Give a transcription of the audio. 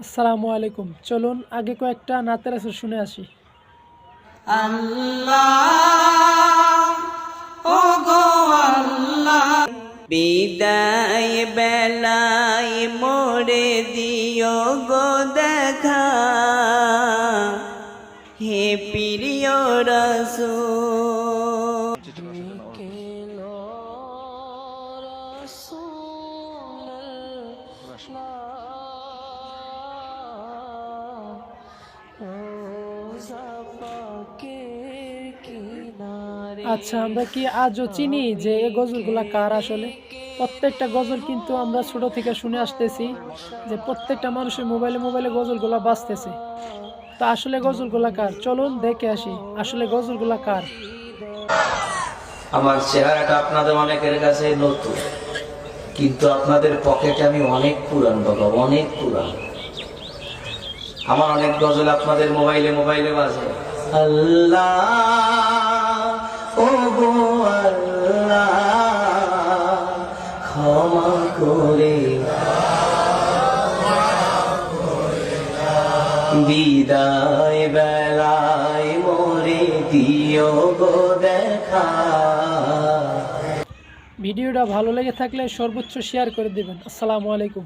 আসসালামু আলাইকুম। চলুন আগে কয়েকটা নাতের আসর শুনে আসি। আল্লাহ ও গো আল্লাহ, বিদায় বেলায় মোরে দিও গো দেখা, হে প্রিয় রাসূল। আচ্ছা, আমরা কি আজও চিনি যে এই গজলগুলা কার? আসলে প্রত্যেকটা গজল কিন্তু আমরা ছোট থেকে শুনে আসতেছি যে প্রত্যেকটা মানুষের মোবাইলে মোবাইলে গজলগুলা বাজতেছে। তো আসলে গজলগুলা কার? চলুন দেখে আসি আসলে গজলগুলা কার। আমার চেহারাটা আপনাদের অনেকের কাছে নতুন, কিন্তু আপনাদের পকেটে আমি অনেক পুরান বাবা, অনেক পুরান। আমার অনেক গজল আপনাদের মোবাইলে মোবাইলে বাজে। আল্লাহ ও গো আল্লাহ, ক্ষমা করে বিদায় বেলায় মোরে দিও গো দেখা। ভিডিওটা ভালো লেগে থাকলে সর্বোচ্চ শেয়ার করে দিবেন। আসসালামু আলাইকুম।